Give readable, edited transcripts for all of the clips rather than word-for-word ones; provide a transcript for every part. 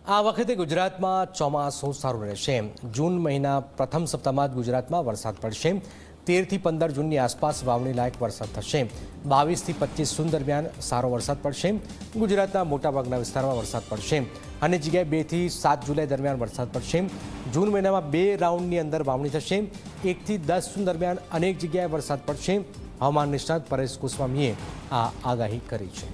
આ વખતે ગુજરાતમાં ચોમાસું સારું રહેશે। જૂન મહિના પ્રથમ સપ્તાહમાં જ ગુજરાતમાં વરસાદ પડશે। 13 થી 15 જૂનની આસપાસ વાવણી લાયક વરસાદ થશે। 22 થી 25 જૂન દરમિયાન સારો વરસાદ પડશે। ગુજરાતના મોટાભાગના વિસ્તારમાં વરસાદ પડશે અને જગ્યાએ 2 થી 7 જુલાઈ દરમિયાન વરસાદ પડશે। જૂન મહિનામાં 2 રાઉન્ડની અંદર વાવણી થશે। 1 થી 10 જૂન દરમિયાન અનેક જગ્યાએ વરસાદ પડશે। હવામાન નિષ્ણાત પરેશ ગોસ્વામીએ આ આગાહી કરી છે।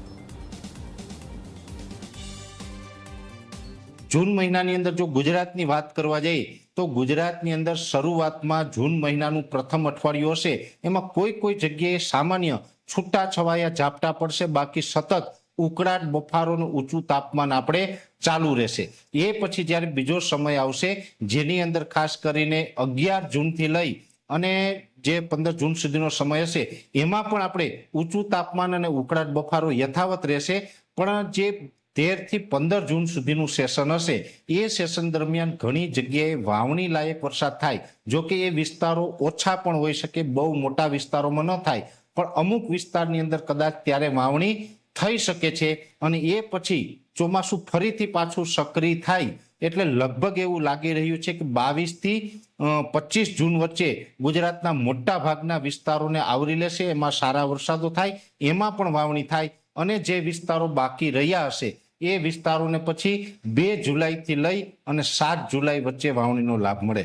જૂન મહિનાની અંદર જો ગુજરાતની વાત કરવા જઈએ તો ગુજરાતની અંદર શરૂઆતમાં જૂન મહિનાનું પ્રથમ અઠવાડિયું હશે એમાં કોઈ જગ્યાએ સામાન્ય છૂટાછવાયા ઝાપટા પડશે, બાકી સતત ઉકળાટ બફારોનું ઊંચું તાપમાન આપણે ચાલુ રહેશે। એ પછી જ્યારે બીજો સમય આવશે જેની અંદર ખાસ કરીને 11 જૂનથી લઈ અને જે 15 જૂન સુધીનો સમય હશે એમાં પણ આપણે ઊંચું તાપમાન અને ઉકળાટ બફારો યથાવત રહેશે। પણ જે 13 થી 15 જૂન સુધીનું સેશન હશે એ સેશન દરમિયાન ઘણી જગ્યાએ વાવણી લાયક વરસાદ થાય। જો કે એ વિસ્તારો ઓછા પણ હોઈ શકે, બહુ મોટા વિસ્તારોમાં ન થાય, પણ અમુક વિસ્તારની અંદર કદાચ ત્યારે વાવણી થઈ શકે છે અને એ પછી ચોમાસું ફરીથી પાછું સક્રિય થાય એટલે લગભગ એવું લાગી રહ્યું છે કે 22 થી 25 જૂન વચ્ચે ગુજરાતના મોટા ભાગના વિસ્તારોને આવરી લેશે। એમાં સારા વરસાદો થાય, એમાં પણ વાવણી થાય અને જે વિસ્તારો બાકી રહ્યા હશે એ વિસ્તારોને પછી 2 જુલાઈથી લઈ અને 7 જુલાઈ વચ્ચે વાવણીનો લાભ મળે।